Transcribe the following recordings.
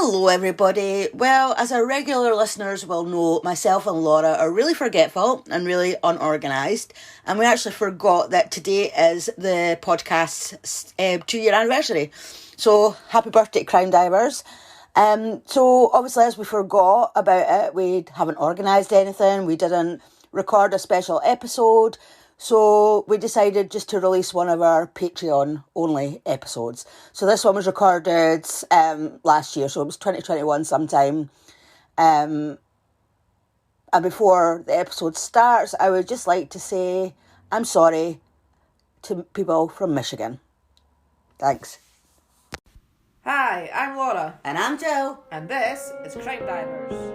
Hello everybody. Well, as our regular listeners will know, myself and Laura are really forgetful and really unorganised, and we actually forgot that today is the podcast's 2-year anniversary. So happy birthday, CrimeDivers. So obviously as we forgot about it, we haven't organised anything, we didn't record a special episode, so we decided just to release one of our Patreon only episodes. So this one was recorded last year, so it was 2021 sometime. And before the episode starts, I would just like to say I'm sorry to people from Michigan. Thanks. Hi, I'm Laura. And I'm Joe. And this is CrimeDivers.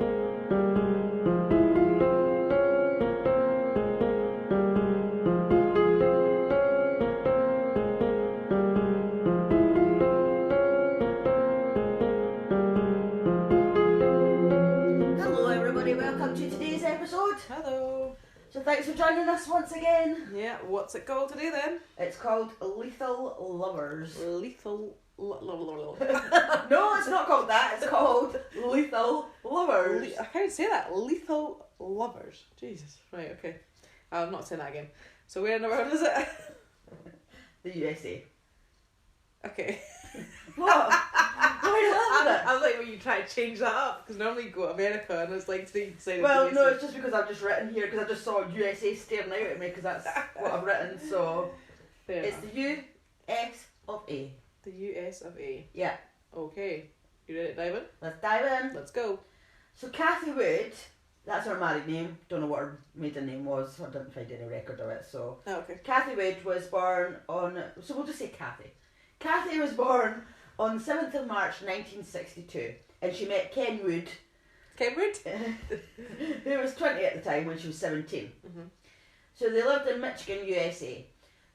Hello. So thanks for joining us once again. Yeah, what's it called today then? It's called Lethal Lovers. Lethal... No, it's not called that. It's called Lethal Lovers. I can't say that. Lethal Lovers. Jesus. Right, okay. I'm not saying that again. So where in the world is it? The USA. Okay. What? Why do you laugh at I was like, when you try to change that up, because normally you go to America and it's like today decided. Well, no, it's just because I've just written here because I just saw USA staring out at me because that's what I've written. So Fair it's enough. the US of A. The US of A. Yeah. Okay. You ready to dive in? Let's dive in. Let's go. So Cathy Wood, that's her married name. Don't know what her maiden name was. I didn't find any record of it. So Oh, okay. Cathy Wood was born on. So we'll just say Cathy. Cathy was born on the 7th of March 1962, and she met Ken Wood. Ken Wood? Who was 20 at the time when she was 17. Mm-hmm. So they lived in Michigan, USA.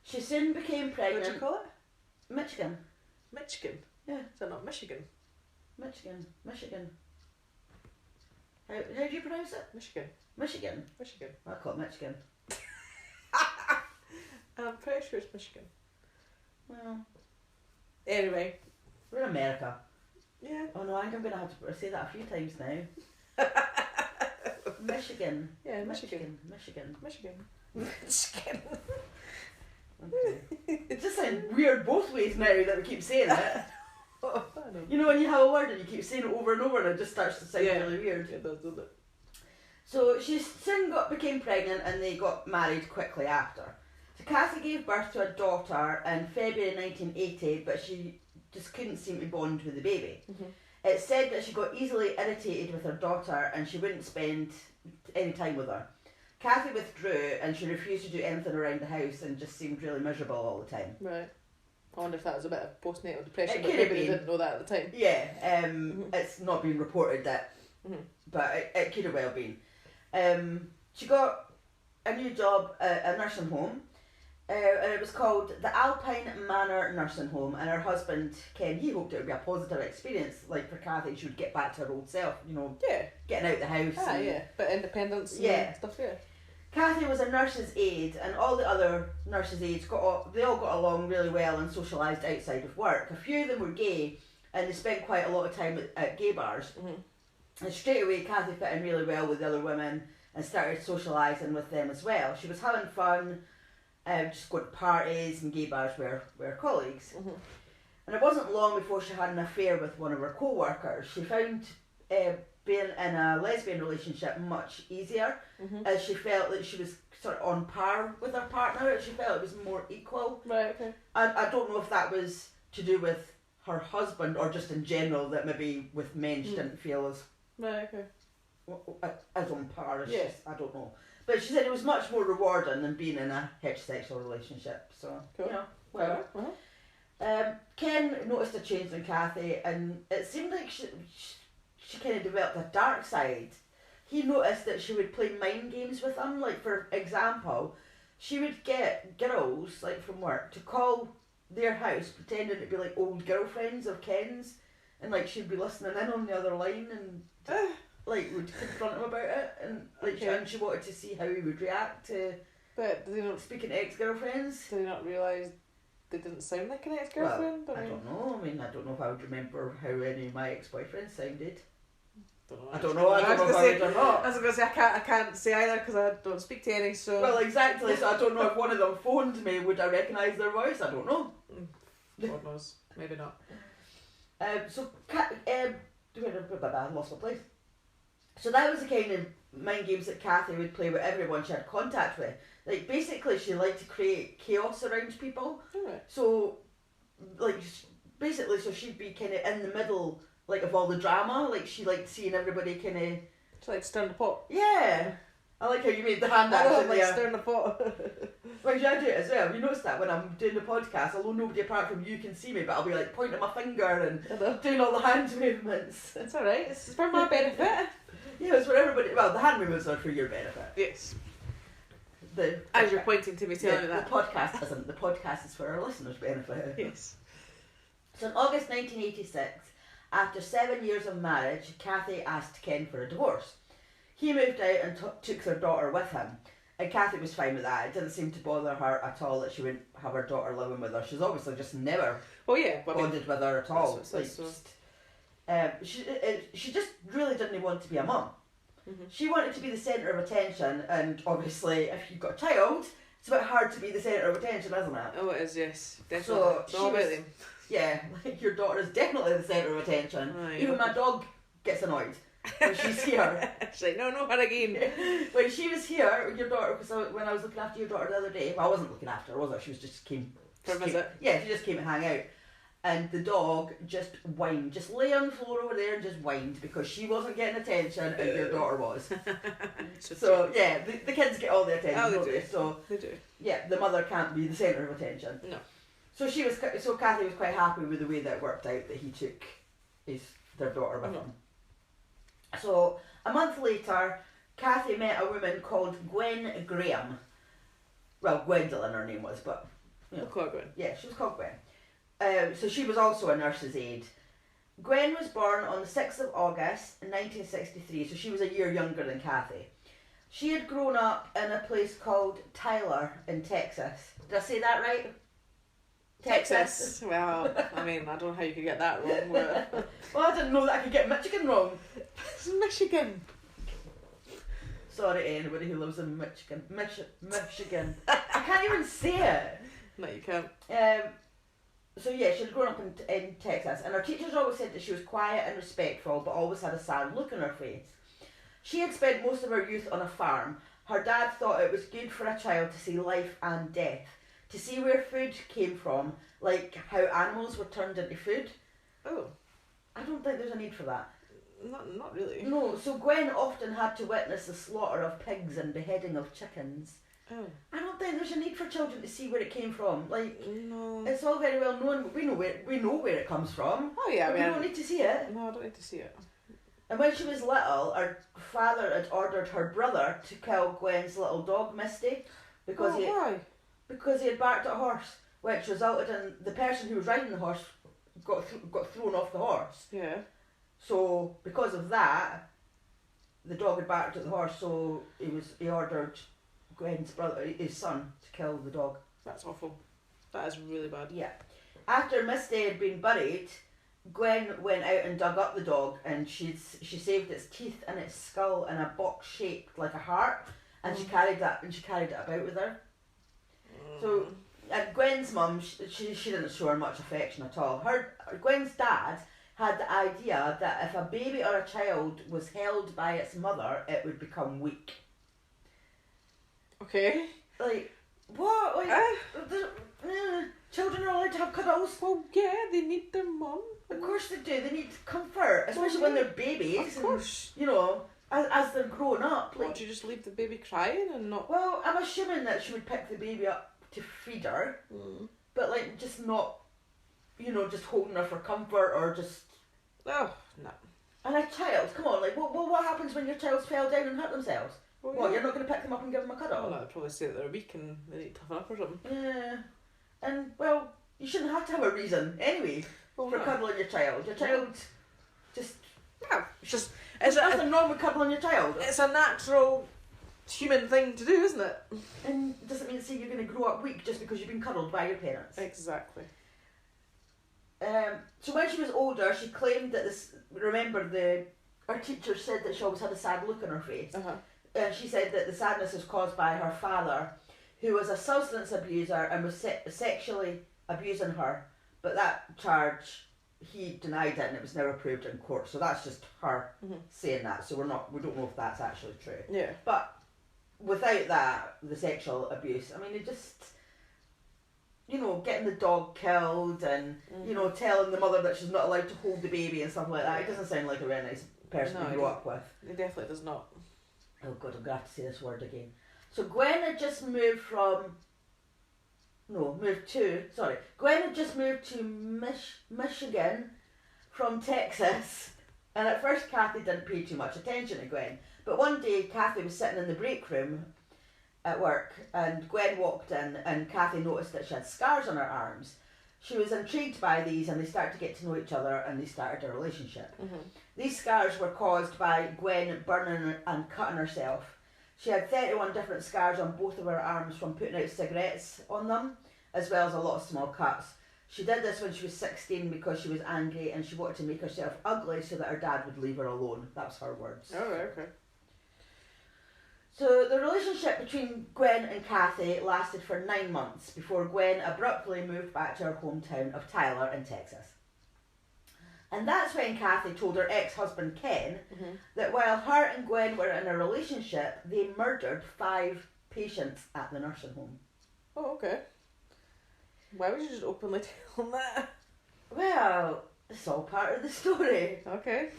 She soon became pregnant. What do you call it? Michigan. Michigan? Yeah. Is that not Michigan? Michigan. How do you pronounce it? Michigan. Michigan. I call it Michigan. I'm pretty sure it's Michigan. Well, anyway. we're in America. Yeah. Oh no, I think I'm going to have to say that a few times now. Michigan. Yeah, Michigan. Michigan. Okay. It just sounds weird both ways now that we keep saying it. I know. You know when you have a word and you keep saying it over and over and it just starts to sound really weird. It does, doesn't it? So she soon became pregnant and they got married quickly after. So Cathy gave birth to a daughter in February 1980, but she just couldn't seem to bond with the baby. Mm-hmm. It said that she got easily irritated with her daughter and she wouldn't spend any time with her. Cathy withdrew and she refused to do anything around the house and just seemed really miserable all the time. Right. I wonder if that was a bit of postnatal depression, It but could have maybe they been. didn't know that at the time. Yeah, Mm-hmm. It's not been reported that, Mm-hmm. but it could have well been. She got a new job at a nursing home, and it was called the Alpine Manor Nursing Home, and her husband, Ken, he hoped it would be a positive experience, like for Cathy, she would get back to her old self, you know, Yeah. getting out the house. Ah, yeah. But independence and stuff, yeah. Cathy was a nurse's aide, and all the other nurses' aides they all got along really well and socialised outside of work. A few of them were gay, and they spent quite a lot of time at gay bars. Mm-hmm. And straight away, Cathy fit in really well with the other women and started socialising with them as well. She was having fun, just going to parties and gay bars were colleagues. Mm-hmm. And it wasn't long before she had an affair with one of her co-workers. She found being in a lesbian relationship much easier, Mm-hmm. as she felt that she was sort of on par with her partner. She felt it was more equal. Right, okay. I don't know if that was to do with her husband or just in general, that maybe with men she didn't feel Right, okay. as on par as Yeah. I don't know. But she said it was much more rewarding than being in a heterosexual relationship. So, Cool. you know, whatever. Uh-huh. Ken noticed a change in Cathy, and it seemed like she kind of developed a dark side. He noticed that she would play mind games with him. Like, for example, she would get girls, like from work, to call their house pretending to be like old girlfriends of Ken's, and like she'd be listening in on the other line and like would confront him about it, and like and she wanted to see how he would react to But do they not speaking to ex-girlfriends. realise they didn't sound like an ex-girlfriend? Well, I don't know. I mean, I don't know if I would remember how any of my ex-boyfriends sounded. I don't know. I don't know if I would or not. I was going to say, I can't say either because I don't speak to any, so... Well, exactly, so I don't know if one of them phoned me, would I recognise their voice? I don't know. God knows. Maybe not. I lost my place. So that was the kind of mind games that Cathy would play with everyone she had contact with. Like, basically, she liked to create chaos around people. Alright. So, like, basically, so she'd be kind of in the middle, like, of all the drama. Like, she liked seeing everybody kind of... She liked stirring the pot. Yeah. I like how you made the hand I action like there. stirring the pot. Well, I do it as well. You notice that when I'm doing the podcast, although nobody apart from you can see me, but I'll be like pointing my finger and doing all the hand movements. It's alright, it's for my benefit. Yeah, it's for everybody. Well, the hand movements are for your benefit. Yes. The As you're pointing to me telling me that. The podcast isn't. The podcast is for our listeners' benefit. Yes. So in August 1986, after 7 years of marriage, Cathy asked Ken for a divorce. He moved out and took their daughter with him. And Cathy was fine with that. It didn't seem to bother her at all that she wouldn't have her daughter living with her. She's obviously just never bonded with her at all. She just really didn't want to be a mum. Mm-hmm. She wanted to be the centre of attention, and obviously if you've got a child, it's a bit hard to be the centre of attention, isn't it? Oh, it is, yes. Definitely. So it's all about them. Yeah, like your daughter is definitely the centre of attention. Even my dog gets annoyed when she's here. She's like, no, her again. When she was here, your daughter, because when I was looking after your daughter the other day, well, I wasn't looking after her, was I? She was just came for a visit. She just came to hang out. And the dog just whined, just lay on the floor over there and just whined because she wasn't getting attention and your daughter was. So yeah, the kids get all the attention, don't they? So they do. Yeah, the mother can't be the centre of attention. No. So Cathy was quite happy with the way that it worked out, that he took their daughter with him. So a month later, Cathy met a woman called Gwen Graham. Well, Gwendolyn her name was, but we'll call her Gwen. Yeah, she was called Gwen. So she was also a nurse's aide. Gwen was born on the 6th of August in 1963, so she was a year younger than Cathy. She had grown up in a place called Tyler in Texas. Did I say that right? Texas. Well, I mean, I don't know how you could get that wrong. But... Well, I didn't know that I could get Michigan wrong. It's Michigan. Sorry to anybody who lives in Michigan. Michigan. I can't even say it. No, you can't. So yeah, she had grown up in Texas, and her teachers always said that she was quiet and respectful, but always had a sad look on her face. She had spent most of her youth on a farm. Her dad thought it was good for a child to see life and death, to see where food came from, like how animals were turned into food. Oh. I don't think there's a need for that. Not really. No, so Gwen often had to witness the slaughter of pigs and beheading of chickens. Oh. I don't think there's a need for children to see where it came from. Like, no. It's all very well known. We know where it comes from. Oh yeah, but we don't need to see it. No, I don't need to see it. And when she was little, her father had ordered her brother to kill Gwen's little dog Misty because why? Because he had barked at a horse, which resulted in the person who was riding the horse got thrown off the horse. Yeah. So because of that, the dog had barked at the horse. So he ordered Gwen's brother, his son, to kill the dog. That's awful. That is really bad. Yeah. After Misty had been buried, Gwen went out and dug up the dog, and she saved its teeth and its skull in a box shaped like a heart, and she carried it about with her. So Gwen's mum, she didn't show her much affection at all. Gwen's dad had the idea that if a baby or a child was held by its mother, it would become weak. Okay. Like, what? Like, children are allowed to have cuddles. Well, yeah, they need their mum. Of course they do. They need comfort, especially when they're babies. Of course. And, as they're growing up. Like, would you just leave the baby crying and not... Well, I'm assuming that she would pick the baby up to feed her, but like just not, just holding her for comfort or just... Oh, no. And a child, come on, like, what happens when your child fell down and hurt themselves? Well, what, you're not going to pick them up and give them a cuddle? Well, I'd probably say that they're weak and they need to toughen up or something. Yeah. And, well, you shouldn't have to have a reason, anyway, for cuddling your child. Your child just... No, it's just... There's nothing wrong with cuddling your child. It's a natural It's a human thing to do, isn't it? And it doesn't mean to say you're going to grow up weak just because you've been cuddled by your parents. Exactly. So when she was older, she claimed that her teacher said that she always had a sad look on her face. And she said that the sadness was caused by her father, who was a substance abuser and was sexually abusing her. But that charge, he denied it and it was never proved in court. So that's just her saying that. So we don't know if that's actually true. Yeah. But without that, the sexual abuse, I mean, it just, getting the dog killed and, telling the mother that she's not allowed to hold the baby and stuff like that, it doesn't sound like a very nice person to grow up with. It definitely does not. Oh God, I'm going to have to say this word again. So Gwen had just moved to Michigan from Texas. And at first Cathy didn't pay too much attention to Gwen. But one day Cathy was sitting in the break room at work and Gwen walked in and Cathy noticed that she had scars on her arms. She was intrigued by these and they started to get to know each other and they started a relationship. These scars were caused by Gwen burning and cutting herself. She had 31 different scars on both of her arms from putting out cigarettes on them, as well as a lot of small cuts. She did this when she was 16 because she was angry and she wanted to make herself ugly so that her dad would leave her alone. That was her words. Oh, right, okay. So the relationship between Gwen and Cathy lasted for 9 months before Gwen abruptly moved back to her hometown of Tyler in Texas. And that's when Cathy told her ex-husband Ken that while her and Gwen were in a relationship, they murdered 5 patients at the nursing home. Oh, okay. Why would you just openly tell them that? Well, it's all part of the story. Okay.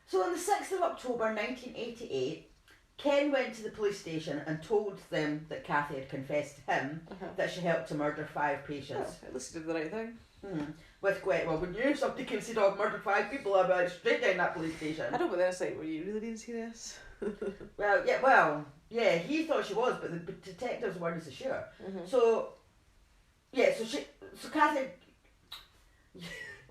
So on the 6th of October 1988, Ken went to the police station and told them that Cathy had confessed to him that she helped to murder 5 patients. Oh, at least he did the right thing. With Gwen, well, when you somebody can say, I've murdered 5 people, I'd be like, straight down that police station. I know, but then it's like, were you really being serious? Yeah, he thought she was, but the detectives weren't so sure. So Cathy,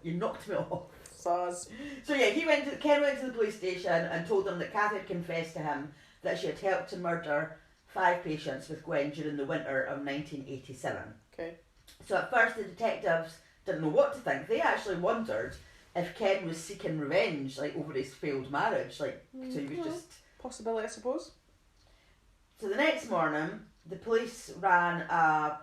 you knocked me off. Soz. So yeah, Ken went to the police station and told them that Cathy had confessed to him that she had helped to murder 5 patients with Gwen during the winter of 1987. Okay. So at first the detectives didn't know what to think. They actually wondered if Ken was seeking revenge, over his failed marriage. So he was just... Possibility, I suppose. So the next morning, the police ran a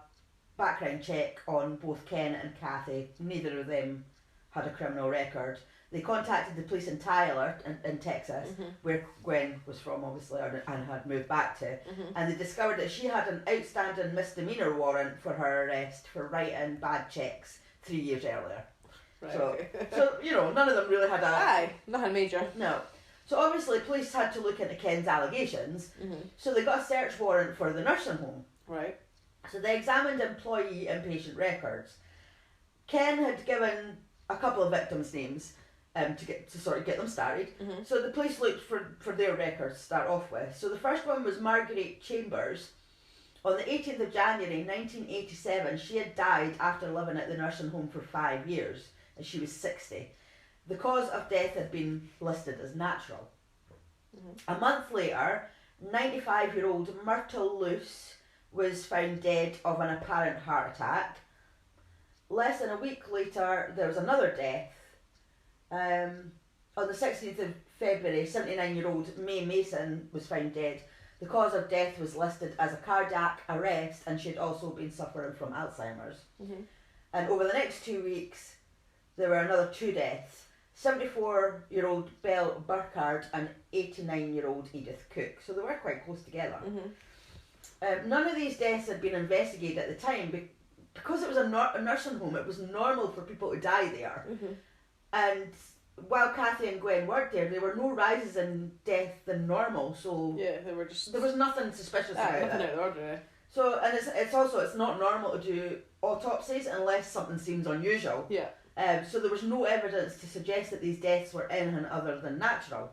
background check on both Ken and Cathy. Neither of them had a criminal record. They contacted the police in Tyler, in Texas, where Gwen was from, obviously, and had moved back to. And they discovered that she had an outstanding misdemeanor warrant for her arrest for writing bad checks 3 years earlier. Right, so none of them really had a... Aye, nothing major. No. So obviously, police had to look into Ken's allegations, so they got a search warrant for the nursing home. Right. So they examined employee and patient records. Ken had given a couple of victims' names to sort of get them started. So the police looked for their records to start off with. So the first one was Marguerite Chambers. On the 18th of January 1987, she had died after living at the nursing home for 5 years, and she was 60. The cause of death had been listed as natural. A month later, 95-year-old Myrtle Luce was found dead of an apparent heart attack. Less than a week later, there was another death. On the 16th of February, 79-year-old Mae Mason was found dead. The cause of death was listed as a cardiac arrest, and she had also been suffering from Alzheimer's. And over the next 2 weeks, there were another 2 deaths. 74-year-old Belle Burkhardt and 89-year-old Edith Cook. So they were quite close together. None of these deaths had been investigated at the time. Because it was a nursing home, it was normal for people to die there. And while Cathy and Gwen worked there were no rises in death than normal. So yeah, they were just... There was nothing suspicious about it. Nothing out of the ordinary. So, and it's not normal to do autopsies unless something seems unusual. Yeah. So there was no evidence to suggest that these deaths were anything other than natural.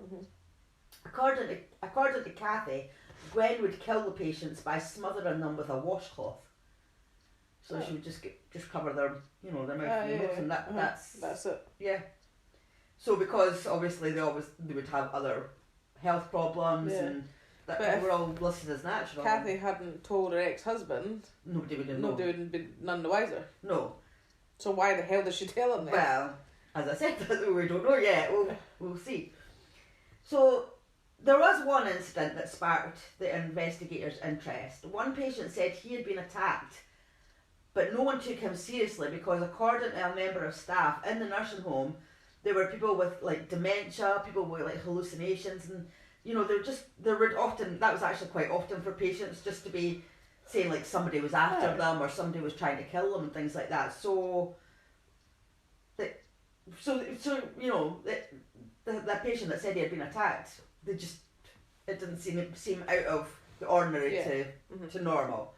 According to Cathy, Gwen would kill the patients by smothering them with a washcloth. So she would just cover their mouth and nose, and that's it. Yeah. So because obviously they would have other health problems and that But were all listed as natural. Cathy hadn't told her ex-husband, Nobody would have known. nobody would have been none the wiser. No. So why the hell does she tell him then? Well, as I said, we don't know yet. We'll see. So there was one incident that sparked the investigators' interest. One patient said he had been attacked, but no one took him seriously because, according to a member of staff in the nursing home, there were people with like dementia, people with like hallucinations, and there were often, that was actually quite often for patients, just to be saying like somebody was after them or somebody was trying to kill them and things like that. So that patient that said he had been attacked, it didn't seem out of the ordinary to normal.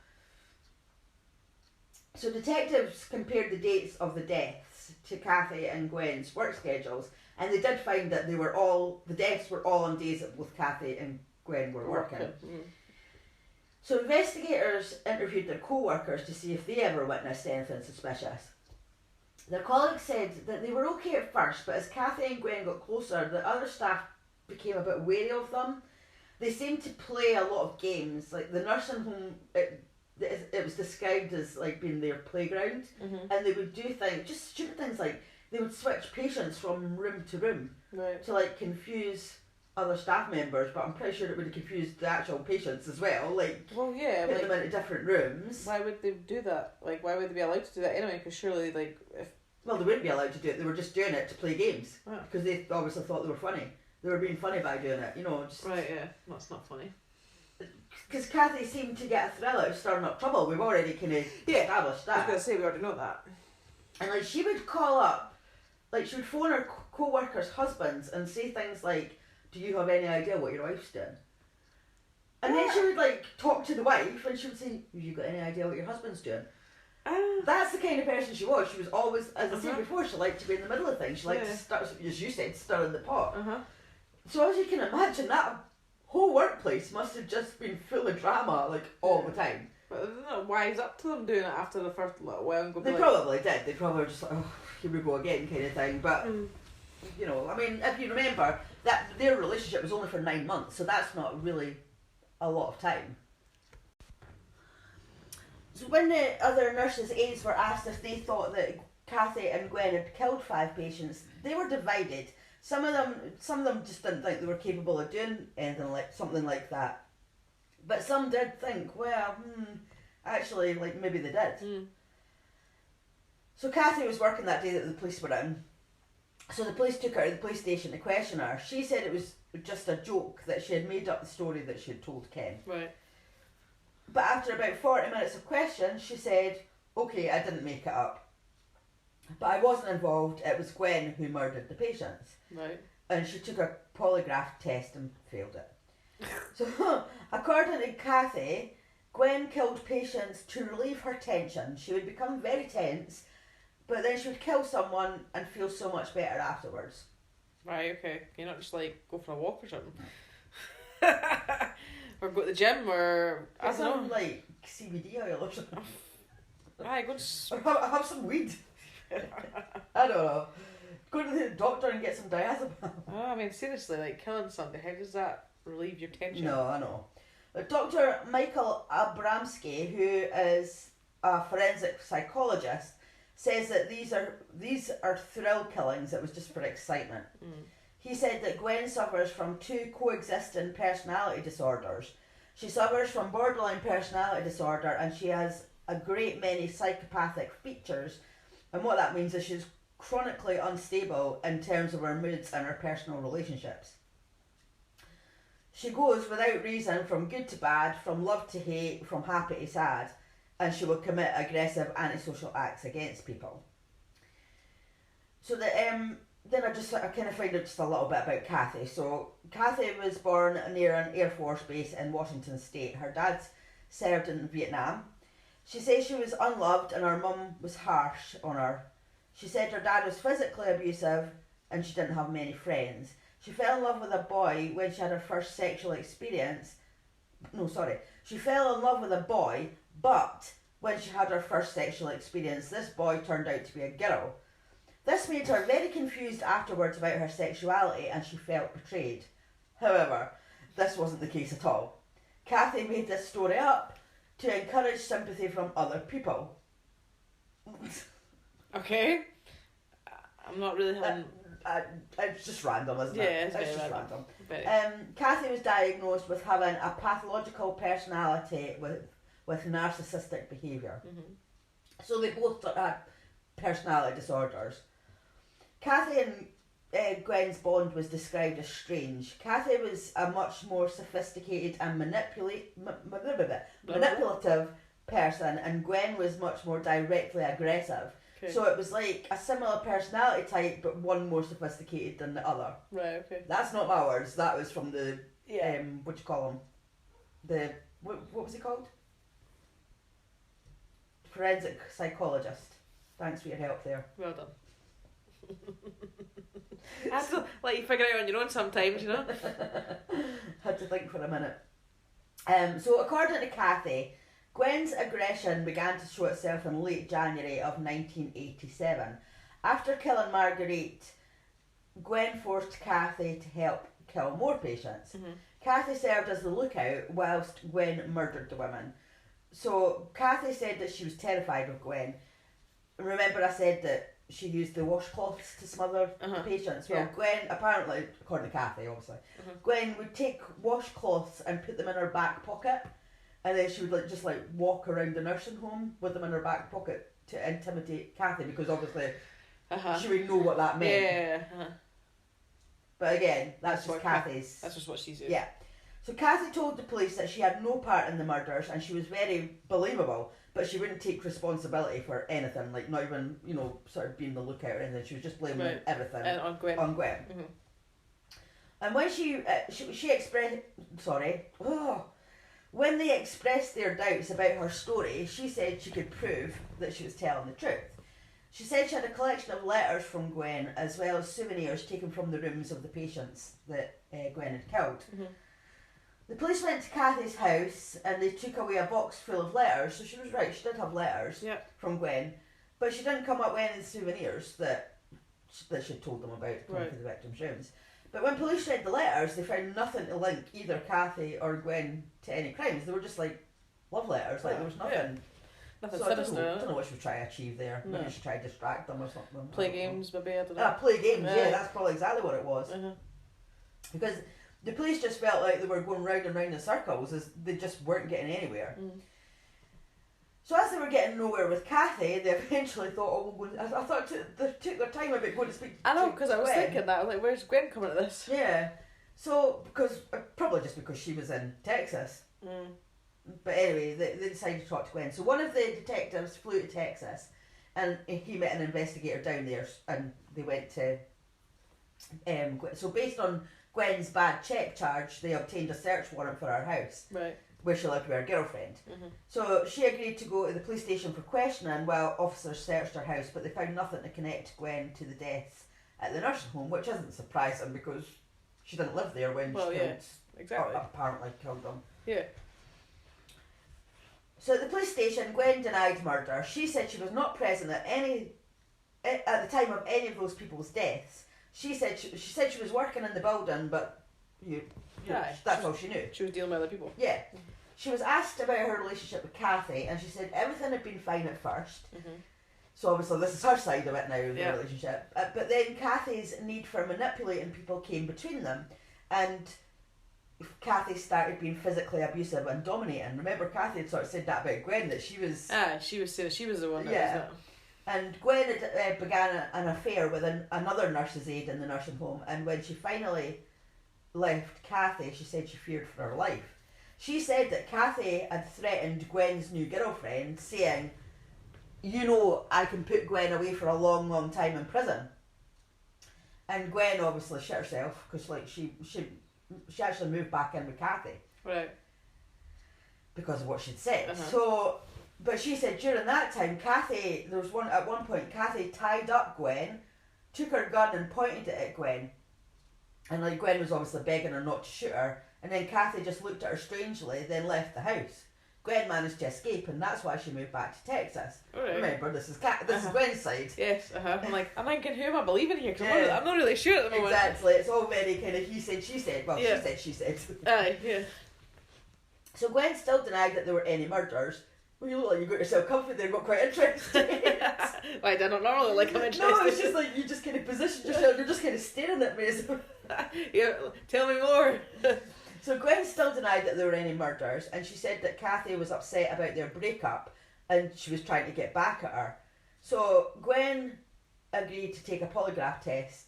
So detectives compared the dates of the deaths to Cathy and Gwen's work schedules, and they did find that the deaths were all on days with Cathy and Gwen were working. So investigators interviewed their co-workers to see if they ever witnessed anything suspicious. Their colleagues said that they were okay at first, but as Cathy and Gwen got closer, the other staff became a bit wary of them. They seemed to play a lot of games. Like the nursing home, it was described as like being their playground, and they would do things, just stupid things like they would switch patients from room to room to like confuse other staff members, but I'm pretty sure it would have confused the actual patients as well. Like, well, yeah, put them into different rooms. Why would they do that? Like, why would they be allowed to do that anyway? Because surely, like, well, they wouldn't be allowed to do it. They were just doing it to play games because they obviously thought they were funny. They were being funny by doing it, just right. Yeah, that's not funny. Because Cathy seemed to get a thrill out of stirring up trouble. We've already kind of established that. I was going to say, we already know that. And like she would call up, like she would phone her co-workers' husbands and say things like, "Do you have any idea what your wife's doing?" And then she would like talk to the wife and she would say, "Have you got any idea what your husband's doing?" That's the kind of person she was. She was always, as I said before, she liked to be in the middle of things. She liked to start, as you said, stirring the pot. So as you can imagine, that whole workplace must have just been full of drama, like all the time. But they didn't wise up to them doing it after the first little while. And they probably did. They probably were just like, "Oh, here we go again," kind of thing. But I mean, if you remember that their relationship was only for 9 months, so that's not really a lot of time. So when the other nurses' aides were asked if they thought that Cathy and Gwen had killed 5 patients, they were divided. Some of them just didn't think they were capable of doing something like that. But some did think, well, actually, like maybe they did. So Cathy was working that day that the police were in. So the police took her to the police station to question her. She said it was just a joke, that she had made up the story that she had told Ken. Right. But after about 40 minutes of questions, she said, "Okay, I didn't make it up. But I wasn't involved. It was Gwen who murdered the patients." Right. And she took a polygraph test and failed it. So, according to Cathy, Gwen killed patients to relieve her tension. She would become very tense, but then she would kill someone and feel so much better afterwards. Right, okay. You're not just like go for a walk or something. Or go to the gym or I don't know. Like CBD oil or something. Right, go or have some weed. I don't know. Go to the doctor and get some diazepam. Oh, I mean, seriously, like killing somebody, how does that relieve your tension? No, I know. Dr. Michael Abramsky, who is a forensic psychologist, says that these are thrill killings. It was just for excitement. He said that Gwen suffers from 2 coexisting personality disorders. She suffers from borderline personality disorder, and she has a great many psychopathic features. And what that means is she's chronically unstable in terms of her moods and her personal relationships. She goes without reason from good to bad, from love to hate, from happy to sad, and she will commit aggressive antisocial acts against people. So then I kind of find out just a little bit about Cathy. So Cathy was born near an Air Force base in Washington State. Her dad served in Vietnam. She says she was unloved and her mum was harsh on her. She said her dad was physically abusive and she didn't have many friends. She fell in love with a boy when she had her first sexual experience. She fell in love with a boy, but when she had her first sexual experience, this boy turned out to be a girl. This made her very confused afterwards about her sexuality and she felt betrayed. However, this wasn't the case at all. Cathy made this story up to encourage sympathy from other people. Okay. I'm not really having... It's just random, isn't it? Yeah, it's just very random. Very. Cathy was diagnosed with having a pathological personality with narcissistic behaviour. Mm-hmm. So they both had personality disorders. Cathy and Gwen's bond was described as strange. Cathy was a much more sophisticated and manipulative person, and Gwen was much more directly aggressive. Okay. So it was like a similar personality type, but one more sophisticated than the other. Right, okay. That's not my words. That was from the Yeah. what do you call him? The what was he called? Forensic psychologist. Thanks for your help there. Well done. I have to let you figure it out on your own sometimes, you know? Had to think for a minute. So according to Cathy, Gwen's aggression began to show itself in late January of 1987. After killing Marguerite, Gwen forced Cathy to help kill more patients. Mm-hmm. Cathy served as the lookout whilst Gwen murdered the women. So Cathy said that she was terrified of Gwen. Remember I said that she used the washcloths to smother patients? Well, yeah. Gwen, apparently, according to Cathy obviously, Gwen would take washcloths and put them in her back pocket, and then she would just walk around the nursing home with them in her back pocket to intimidate Cathy, because obviously she would know what that meant. Yeah. But again, that's just Cathy's. That's just what she's doing. Yeah. So Cathy told the police that she had no part in the murders, and she was very believable, but she wouldn't take responsibility for anything, like not even, sort of being the lookout or anything. She was just blaming everything on Gwen. Mm-hmm. And when she expressed, when they expressed their doubts about her story, she said she could prove that she was telling the truth. She said she had a collection of letters from Gwen, as well as souvenirs taken from the rooms of the patients that Gwen had killed. Mm-hmm. The police went to Cathy's house and they took away a box full of letters, so she was right, she did have letters from Gwen, but she didn't come up with any souvenirs that she'd told them about coming to the victims' rooms. But when police read the letters, they found nothing to link either Cathy or Gwen to any crimes. They were just like love letters, there was nothing. Yeah. Nothing So sinister. I don't know what she was trying to achieve there. No. Maybe she tried to distract them or something. Play games, maybe, I don't know. Play games, yeah, that's probably exactly what it was. Because the police just felt like they were going round and round in circles, as they just weren't getting anywhere. So as they were getting nowhere with Cathy, they eventually thought, I thought they took their time about going to speak to I know, because I was thinking that. I was like, where's Gwen coming at this? Yeah. So, probably just because she was in Texas. But anyway, they decided to talk to Gwen. So one of the detectives flew to Texas, and he met an investigator down there, and they went to Gwen. So based on Gwen's bad check charge, they obtained a search warrant for her house, where she lived with her girlfriend. So she agreed to go to the police station for questioning while officers searched her house, but they found nothing to connect Gwen to the deaths at the nursing home, which isn't surprising because she didn't live there when apparently killed them. Yeah. So at the police station, Gwen denied murder. She said she was not present at the time of any of those people's deaths. She said she was working in the building, but that's all she knew. She was dealing with other people. Yeah. She was asked about her relationship with Cathy, and she said everything had been fine at first. So obviously this is her side of it now, the relationship. But then Cathy's need for manipulating people came between them, and Cathy started being physically abusive and dominating. Remember, Cathy had sort of said that about Gwen, that she was... she was the one that was that. And Gwen had began an affair with another nurse's aide in the nursing home, and when she finally left Cathy, she said she feared for her life. She said that Cathy had threatened Gwen's new girlfriend, saying, I can put Gwen away for a long, long time in prison. And Gwen obviously shit herself, because she actually moved back in with Cathy. Right. Because of what she'd said. So, but she said during that time, at one point, Cathy tied up Gwen, took her gun and pointed it at Gwen. And Gwen was obviously begging her not to shoot her. And then Cathy just looked at her strangely, then left the house. Gwen managed to escape, and that's why she moved back to Texas. Right. Remember, this is Gwen's side. Yes, I'm thinking, who am I believing here? Because I'm not really sure at the moment. Exactly, it's all very kind of he said, she said. Well, she said. Aye, yeah. So Gwen still denied that there were any murders. Well, you look like you got yourself comfy there and got quite interested. Why, I don't normally like I'm interested. No, it's just like you just kind of positioned yourself, you're just kind of staring at me. So. Yeah, tell me more. So Gwen still denied that there were any murders, and she said that Cathy was upset about their breakup and she was trying to get back at her. So Gwen agreed to take a polygraph test,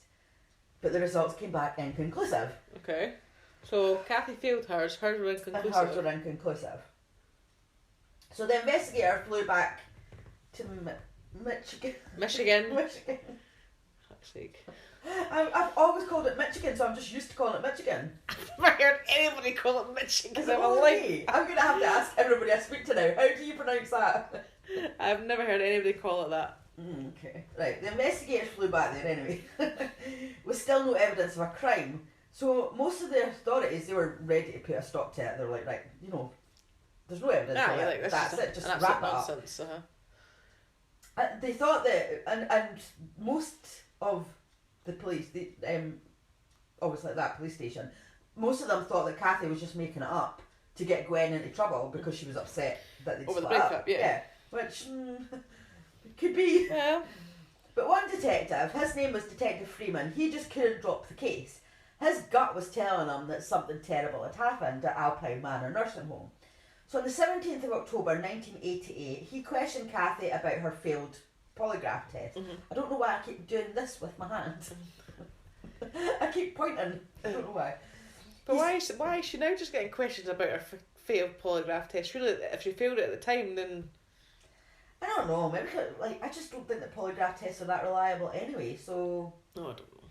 but the results came back inconclusive. Okay. So Cathy failed hers were inconclusive. And hers were inconclusive. So the investigator flew back to Michigan. Michigan. Michigan. Fuck's sake. I've always called it Michigan, so I'm just used to calling it Michigan. I've never heard anybody call it Michigan Is in it my only life. me? I'm going to have to ask everybody I speak to now. How do you pronounce that? I've never heard anybody call it that. Okay. Right, the investigators flew back there anyway. With still no evidence of a crime. So most of the authorities, they were ready to put a stop to it. They were like, right, you know, there's no evidence of it. Like, That's it, just wrap it up. Nonsense. They thought that, and most of the police, obviously at that police station, most of them thought that Cathy was just making it up to get Gwen into trouble because she was upset that they'd Over the split up. breakup, yeah. Which could be. Yeah. But one detective, his name was Detective Freeman, he just couldn't drop the case. His gut was telling him that something terrible had happened at Alpine Manor nursing home. So on the 17th of October 1988, he questioned Cathy about her failed polygraph test. Mm-hmm. I don't know why I keep doing this with my hand. I keep pointing. I don't know why. But why is she now just getting questions about her failed polygraph test? Surely, if she failed it at the time, then... I don't know. Maybe I just don't think that polygraph tests are that reliable anyway. So No, I don't know.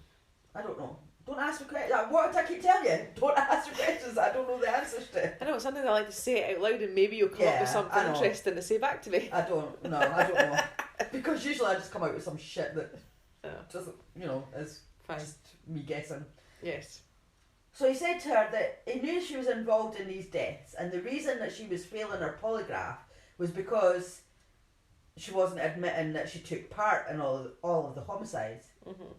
I don't know. Don't ask me questions. What did I keep telling you? Don't ask me questions that I don't know the answers to. I know, it's something I like to say it out loud and maybe you'll come up with something interesting to say back to me. I don't know. Because usually I just come out with some shit that just, is Fine. just me guessing. Yes. So he said to her that he knew she was involved in these deaths, and the reason that she was failing her polygraph was because she wasn't admitting that she took part in all of the homicides. Mm-hmm.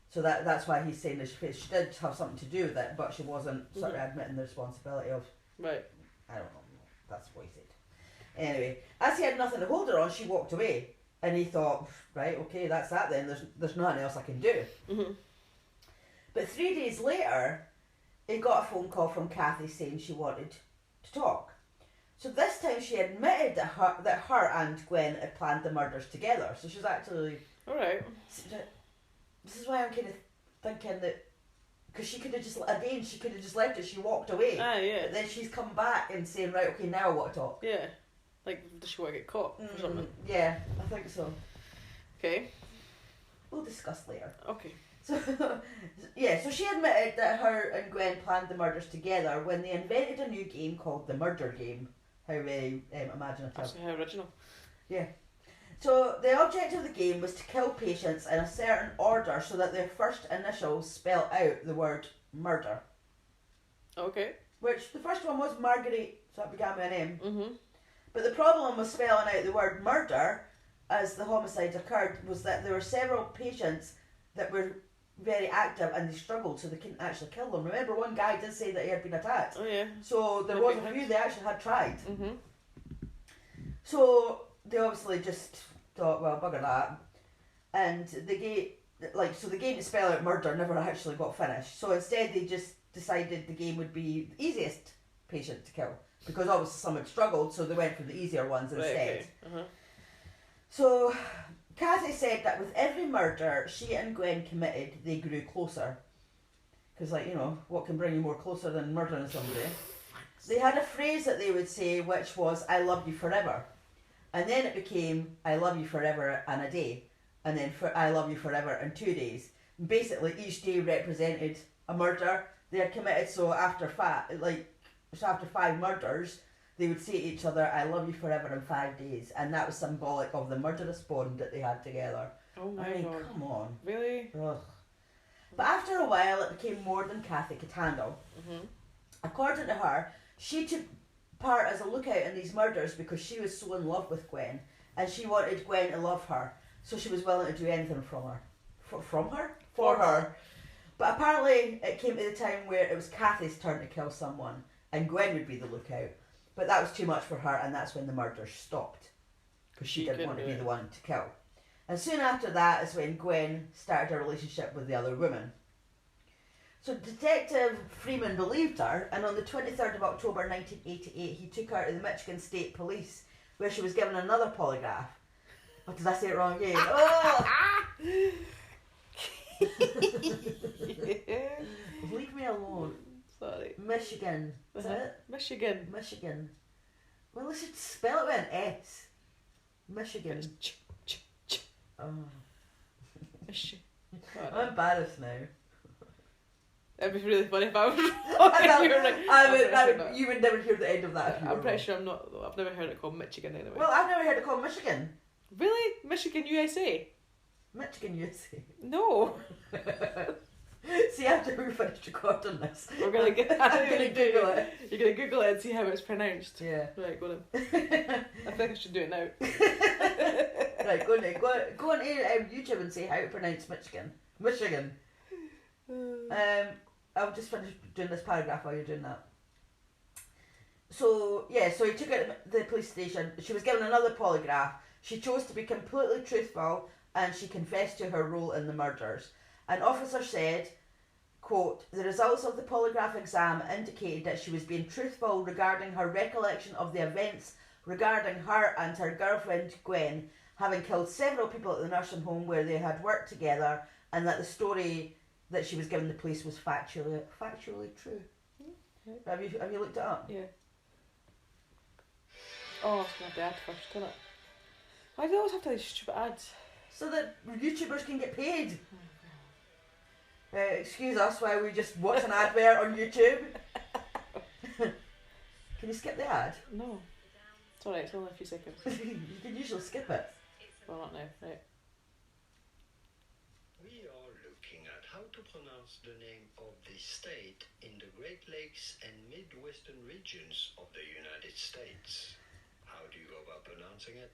So that's why he's saying that she did have something to do with it, but she wasn't sort of admitting the responsibility of... Right. I don't know. That's what he said. Anyway, as he had nothing to hold her on, she walked away. And he thought, right, okay, that's that then. There's nothing else I can do. Mm-hmm. But 3 days later, he got a phone call from Cathy saying she wanted to talk. So this time she admitted that her and Gwen had planned the murders together. So she's actually... Alright. This is why I'm kind of thinking that... Because she could have just... Again, she could have just left it. She walked away. Ah, yeah. But then she's come back and saying, right, okay, now I want to talk. Yeah. Like, does she want to get caught or something? Yeah, I think so. Okay. We'll discuss later. Okay. So, so she admitted that her and Gwen planned the murders together when they invented a new game called the murder game. How very imaginative. That's how original. Yeah. So the object of the game was to kill patients in a certain order so that their first initials spell out the word murder. Okay. Which the first one was Marguerite, so that began with an M. Mm-hmm. But the problem with spelling out the word murder as the homicides occurred was that there were several patients that were very active and they struggled, so they couldn't actually kill them. Remember, one guy did say that he had been attacked. Oh yeah. So there was a few they actually had tried. Mm-hmm. So they obviously just thought, well, bugger that. And the game to spell out murder never actually got finished. So instead they just decided the game would be the easiest patient to kill. Because obviously some had struggled, so they went for the easier ones instead. Right, okay. Uh-huh. So Cathy said that with every murder she and Gwen committed, they grew closer. Because, what can bring you more closer than murdering somebody? They had a phrase that they would say, which was, I love you forever. And then it became, I love you forever and a day. And then I love you forever and 2 days. Basically, each day represented a murder they had committed. So after 5 murders, they would say to each other, I love you forever in 5 days. And that was symbolic of the murderous bond that they had together. Oh my God. Come on. Really? Ugh. But after a while, it became more than Cathy could handle. Mm-hmm. According to her, she took part as a lookout in these murders because she was so in love with Gwen. And she wanted Gwen to love her. So she was willing to do anything from her. For her. But apparently, it came to the time where it was Cathy's turn to kill someone. And Gwen would be the lookout. But that was too much for her, and that's when the murders stopped. Because she didn't want to be the one to kill. And soon after that is when Gwen started a relationship with the other woman. So Detective Freeman believed her, and on the 23rd of October 1988 he took her to the Michigan State Police, where she was given another polygraph. Or did I say it wrong again? Oh! Leave me alone. Sorry. Michigan. Is that it? Michigan. Michigan. Well, they should spell it with an S. Michigan. Oh. I'm embarrassed now. It'd be really funny if I was wrong. You would never hear the end of that. I'm pretty sure I'm not. I've never heard it called Michigan anyway. Well, I've never heard it called Michigan. Really? Michigan, USA? Michigan, USA. No. See, after we finished recording this, I'm gonna Google it. You're gonna Google it and see how it's pronounced. Yeah. Right, go on. I think I should do it now. Right, go on YouTube and say how to pronounce Michigan. Michigan. I'll just finish doing this paragraph while you're doing that. So he took her to the police station. She was given another polygraph. She chose to be completely truthful, and she confessed to her role in the murders. An officer said, quote, "The results of the polygraph exam indicated that she was being truthful regarding her recollection of the events regarding her and her girlfriend Gwen having killed several people at the nursing home where they had worked together, and that the story that she was given the police was factually true." Mm-hmm. Have you looked it up? Yeah. Oh, it's my dad first, isn't it? Why do they always have to have these stupid ads? So that YouTubers can get paid. Excuse us while we just watch an advert on YouTube. Can you skip the ad? No. It's alright, it's only a few seconds. You can usually skip it. Well, not now, right. We are looking at how to pronounce the name of the state in the Great Lakes and Midwestern regions of the United States. How do you go about pronouncing it?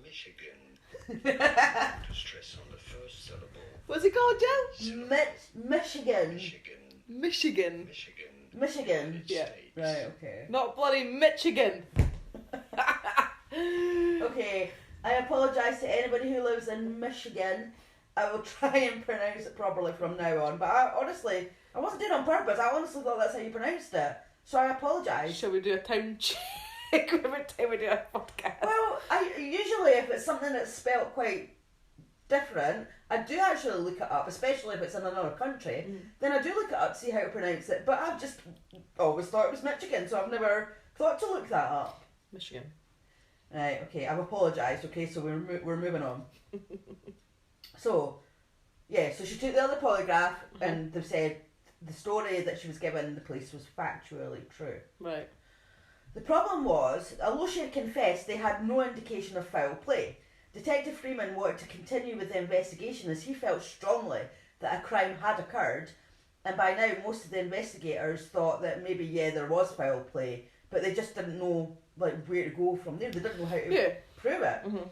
Michigan. To stress on the first syllable. What's it called, Joe? Michigan. Michigan. Michigan. Yeah. States. Right, okay. Not bloody Michigan. Okay, I apologise to anybody who lives in Michigan. I will try and pronounce it properly from now on. But I wasn't doing it on purpose. I honestly thought that's how you pronounced it. So I apologise. Shall we do a town check every time we do a podcast? Well, I usually, if it's something that's spelt quite different, I do actually look it up, especially if it's in another country. Then I do look it up to see how to pronounce it. But I've just always thought it was Michigan, so I've never thought to look that up. Michigan. Right, okay, I've apologised, okay, so we're moving on. So she took the other polygraph and they've said the story that she was given the police was factually true. Right. The problem was, although she had confessed, they had no indication of foul play. Detective Freeman wanted to continue with the investigation as he felt strongly that a crime had occurred, and by now most of the investigators thought that maybe, there was foul play, but they just didn't know where to go from there. They didn't know how to prove it. Mm-hmm.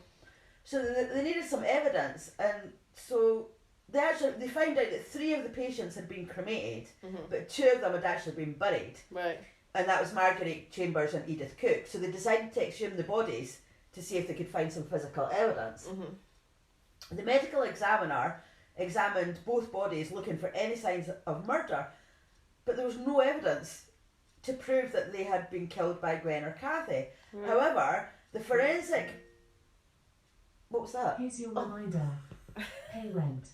So they needed some evidence, and so they found out that 3 of the patients had been cremated, but 2 of them had actually been buried. Right. And that was Marguerite Chambers and Edith Cook. So they decided to exhume the bodies to see if they could find some physical evidence. The medical examiner examined both bodies looking for any signs of murder, but there was no evidence to prove that they had been killed by Gwen or Cathy. Right. However, the forensic... What was that? Here's your reminder. Pay rent.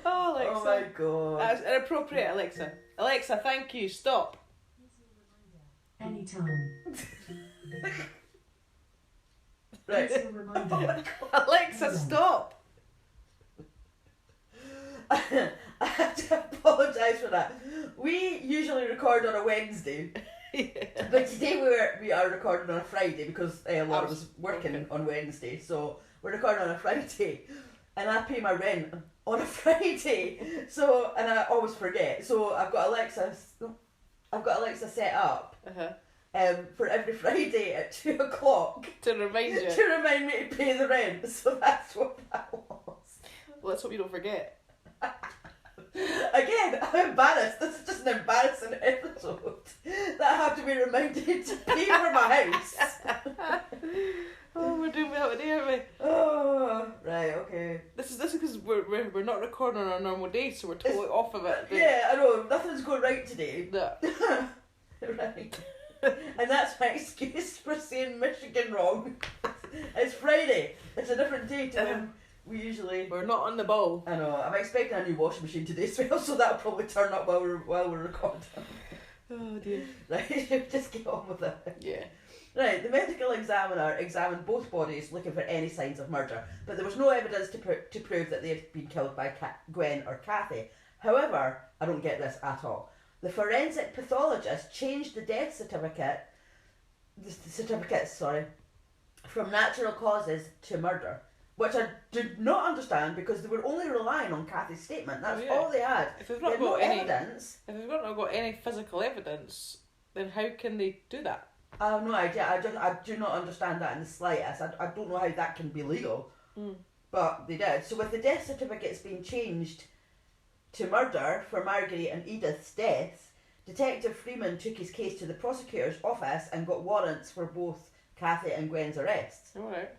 Oh, Alexa. Oh my god. That's inappropriate, Alexa. Alexa, thank you. Stop. Anytime. Right. Here's your reminder. Alexa, stop. I have to apologise for that. We usually record on a Wednesday. But today we are recording on a Friday because Laura was working on Wednesday, so we're recording on a Friday, and I pay my rent on a Friday, so and I always forget. So I've got Alexa set up for every Friday at 2:00 to remind you to remind me to pay the rent. So that's what that was. Well, let's hope you don't forget. I Again, I'm embarrassed. This is just an embarrassing episode that I have to be reminded to pay for my house. Oh, we're doing well today, aren't we? Oh, right, okay. This is because we're not recording on our normal day, so we're totally off of it. Yeah, I know. Nothing's going right today. No. Right. And that's my excuse for saying Michigan wrong. It's Friday. It's a different day to when we usually... We're not on the ball. I know. I'm expecting a new washing machine today as well, so that'll probably turn up while we're recording. Oh dear. Right, just get on with it. Yeah. Right, the medical examiner examined both bodies looking for any signs of murder, but there was no evidence to prove that they had been killed by Gwen or Cathy. However, I don't get this at all. The forensic pathologist changed the death certificate, from natural causes to murder, which I did not understand because they were only relying on Cathy's statement. That's all they had. If they've They had not no got any evidence. If they've not got any physical evidence, then how can they do that? I have no idea. I do not understand that in the slightest. I don't know how that can be legal, but they did. So with the death certificates being changed to murder for Marguerite and Edith's deaths, Detective Freeman took his case to the prosecutor's office and got warrants for both Cathy and Gwen's arrests. Alright.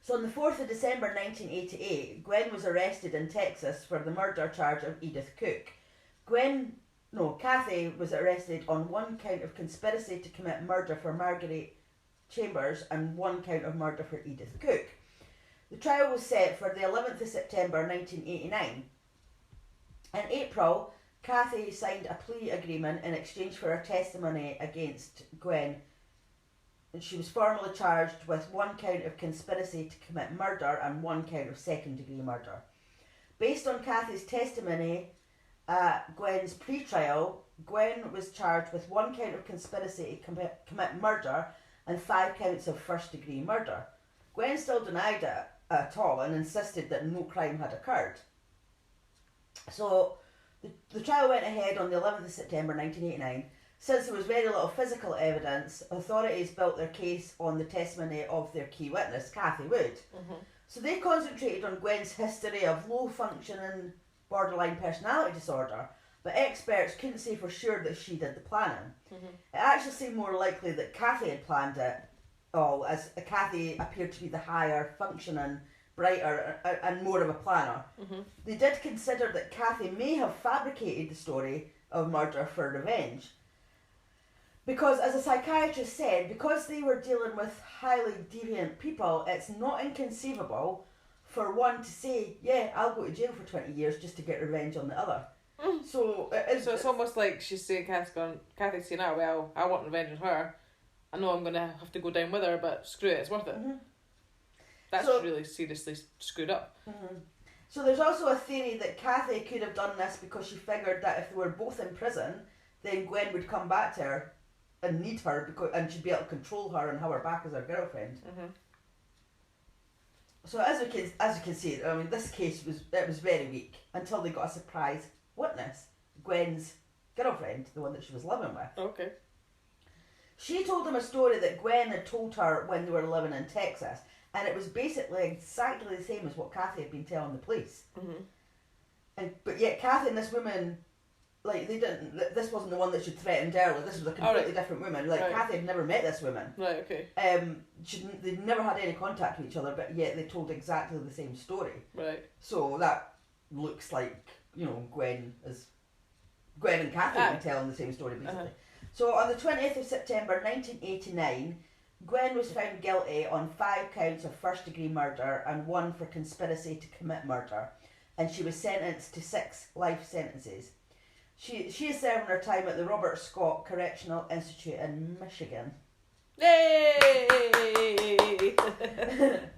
So on the 4th of December 1988, Gwen was arrested in Texas for the murder charge of Edith Cook. Cathy was arrested on one count of conspiracy to commit murder for Marguerite Chambers and one count of murder for Edith Cook. The trial was set for the 11th of September 1989. In April, Cathy signed a plea agreement in exchange for her testimony against Gwen, and she was formally charged with one count of conspiracy to commit murder and one count of second-degree murder. Based on Cathy's testimony at Gwen's pre-trial, Gwen was charged with one count of conspiracy to commit murder and 5 counts of first-degree murder. Gwen still denied it at all and insisted that no crime had occurred. So the trial went ahead on the 11th of September 1989. Since there was very little physical evidence, authorities built their case on the testimony of their key witness, Cathy Wood. So they concentrated on Gwen's history of low-functioning borderline personality disorder, but experts couldn't say for sure that she did the planning. It actually seemed more likely that Cathy had planned it all, as Cathy appeared to be the higher functioning, brighter and more of a planner. They did consider that Cathy may have fabricated the story of murder for revenge. Because, as a psychiatrist said, because they were dealing with highly deviant people, it's not inconceivable for one to say, yeah, I'll go to jail for 20 years just to get revenge on the other. So it's almost like she's saying, Cathy's saying, oh, well, I want revenge on her. I know I'm going to have to go down with her, but screw it, it's worth it. That's really seriously screwed up. So there's also a theory that Cathy could have done this because she figured that if they were both in prison, then Gwen would come back to her and need her, and she'd be able to control her and have her back as her girlfriend. So as you can see, I mean, this case was very weak until they got a surprise witness, Gwen's girlfriend, the one that she was living with. Okay. She told them a story that Gwen had told her when they were living in Texas, and it was basically exactly the same as what Cathy had been telling the police. But yet Cathy and this woman, like, this wasn't the one that she threatened earlier. This was a completely different woman. Like, Cathy had never met this woman. Right, okay. They'd never had any contact with each other, but yet they told exactly the same story. Right. So that looks like, Gwen and Cathy were telling the same story, basically. So on the 20th of September 1989, Gwen was found guilty on 5 counts of first-degree murder and 1 for conspiracy to commit murder, and she was sentenced to 6 life sentences. She is serving her time at the Robert Scott Correctional Institute in Michigan. Yay!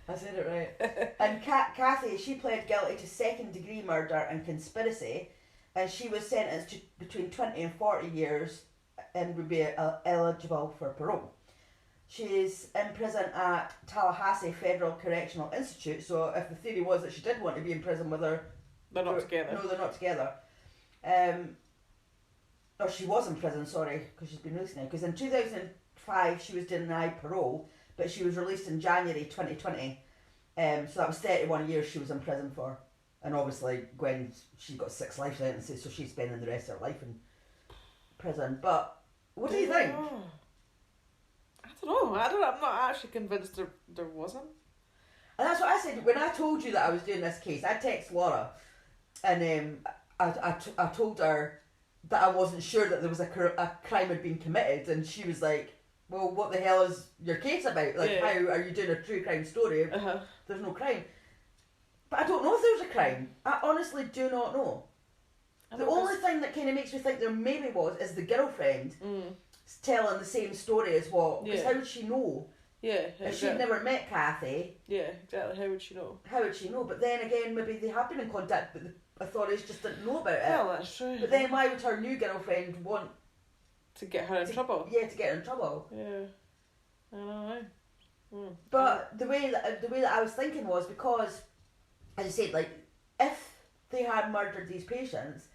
I said it right. And Cathy, she pled guilty to second-degree murder and conspiracy, and she was sentenced to between 20 and 40 years and would be eligible for parole. She's in prison at Tallahassee Federal Correctional Institute, so if the theory was that she did want to be in prison with her... They're not together. No, they're not together. Or she was in prison, sorry, because she's been released now. Because in 2005 she was denied parole, but she was released in January 2020. So that was 31 years she was in prison for. And obviously Gwen, she's got 6 life sentences, so she's spending the rest of her life in prison. But what do you think? I don't know. I'm not actually convinced there wasn't. And that's what I said when I told you that I was doing this case. I texted Laura, and I told her that I wasn't sure that there was a crime had been committed, and she was like, "Well, what the hell is your case about? Like, how are you doing a true crime story if there's no crime?" But I don't know if there's a crime. I honestly do not know. The only thing that kind of makes me think there maybe was is the girlfriend telling the same story as what. Because how would she know? Yeah. If she'd never met Cathy. Yeah, exactly. How would she know? How would she know? But then again, maybe they have been in contact, but the authorities just didn't know about it. Well, that's true. But then why would her new girlfriend want to get her in trouble? Yeah, to get her in trouble. Yeah, I know. But the way that I was thinking was because, as I said, like if they had murdered these patients,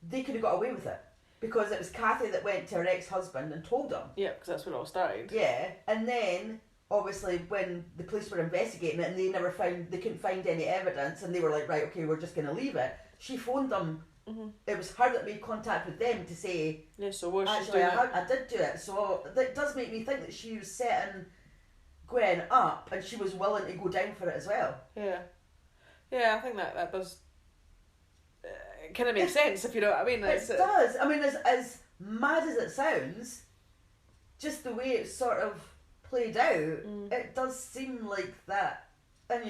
they could have got away with it because it was Cathy that went to her ex-husband and told him. Yeah, because that's where it all started. Yeah, and then obviously when the police were investigating it and they couldn't find any evidence, and they were like, right, okay, we're just going to leave it. She phoned them. It was her that made contact with them to say, yeah, so what she actually, I did do it. So that does make me think that she was setting Gwen up, and she was willing to go down for it as well. Yeah, I think that does kind of make sense, if you know what I mean. It does. I mean, as mad as it sounds, just the way it sort of played out, it does seem like that. And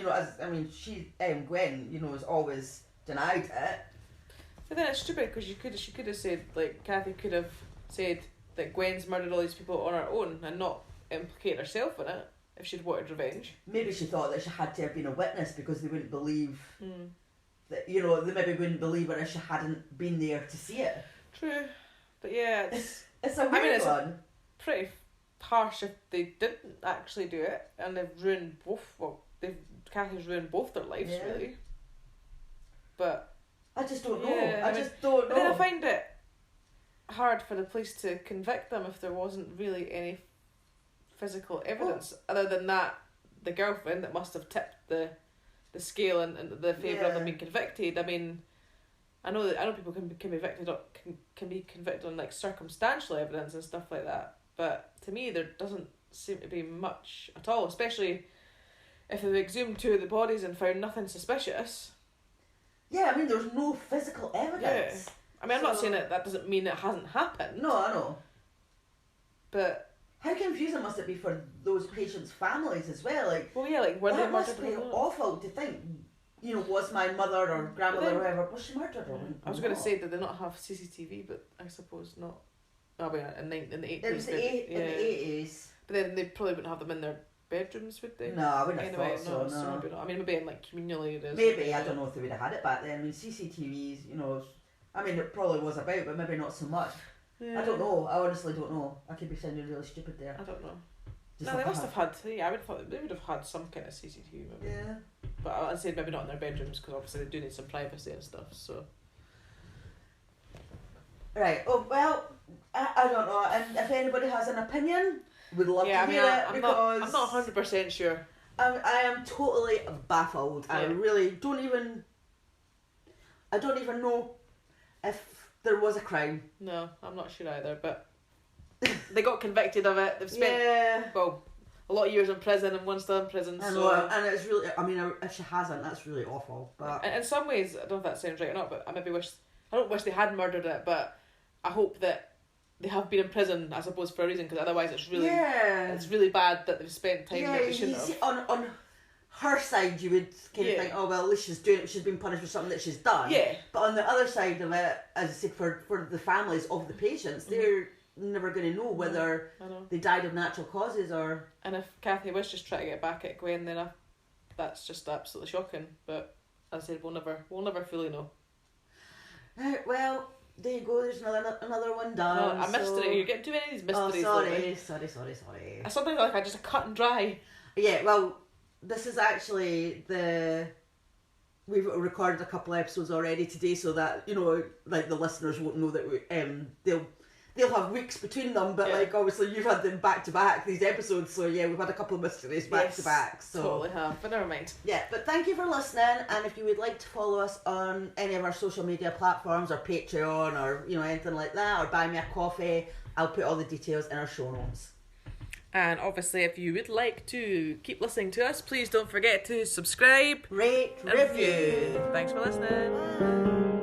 Gwen, has always denied it. But then it's stupid because she could have said, like, Cathy could have said that Gwen's murdered all these people on her own and not implicate herself in it if she'd wanted revenge. Maybe she thought that she had to have been a witness because they wouldn't believe that, they maybe wouldn't believe her if she hadn't been there to see it. True. But yeah, it's a weird one. Pretty harsh if they didn't actually do it, and they've ruined Cathy's ruined both their lives, really. But I just don't know. I just don't know. But then I find it hard for the police to convict them if there wasn't really any physical evidence other than that the girlfriend that must have tipped the scale in the favour of them being convicted. I mean, I know people can be convicted on like circumstantial evidence and stuff like that, but to me there doesn't seem to be much at all, especially if they've exhumed 2 of the bodies and found nothing suspicious. Yeah, I mean, there's no physical evidence. Yeah. I mean, I'm not saying that doesn't mean it hasn't happened. No, I know. But how confusing must it be for those patients' families as well? Like, well, yeah, like, were they that murdered? Must be awful to think. Was my mother or grandmother or whoever, was she murdered or I was going to say, did they not have CCTV? But I suppose not. Oh, wait, in the 80s. It was in the 80s. But then they probably wouldn't have them in their bedrooms, would they? No, I wouldn't have thought so, no. Maybe not. I mean, maybe in like communal areas. Maybe, I don't know if they would have had it back then. I mean, CCTVs, I mean, it probably was about, but maybe not so much. Yeah. I don't know. I honestly don't know. I could be sounding really stupid there. I don't know. No, they must have had. Yeah, I would have thought they would have had some kind of CCTV. Maybe. Yeah. But I'd say maybe not in their bedrooms because obviously they do need some privacy and stuff. So. Right. Oh well, I don't know. And if anybody has an opinion, we'd love to hear it because I'm not 100% sure. I am totally baffled. Yeah. I really don't even know if there was a crime. No, I'm not sure either. But they got convicted of it. They've spent a lot of years in prison and one's still in prison. And it's really, I mean, if she hasn't, that's really awful. But in some ways, I don't know if that sounds right or not, but I don't wish they had murdered it, but I hope that they have been in prison, I suppose, for a reason, because otherwise it's really bad that they've spent time that they shouldn't have. On her side, you would kind of think, oh well, at least she's been punished for something that she's done. Yeah. But on the other side of it, as I said, for the families of the patients, they're never going to know whether they died of natural causes or. And if Cathy was just trying to get back at Gwen, then that's just absolutely shocking. But as I said, we'll never fully know. Right, well, there you go. There's another one done. A mystery. You're getting too many of these mysteries. Oh, sorry. I sometimes like I just cut and dry. Yeah, well, this is actually we've recorded a couple episodes already today, so that like the listeners won't know that they'll have weeks between them, but like obviously you've had them back to back, these episodes, so yeah, we've had a couple of mysteries back to back. So totally have, but never mind. Yeah, but thank you for listening, and if you would like to follow us on any of our social media platforms or Patreon or anything like that, or buy me a coffee, I'll put all the details in our show notes. And obviously, if you would like to keep listening to us, please don't forget to subscribe, rate, review. Thanks for listening. Bye.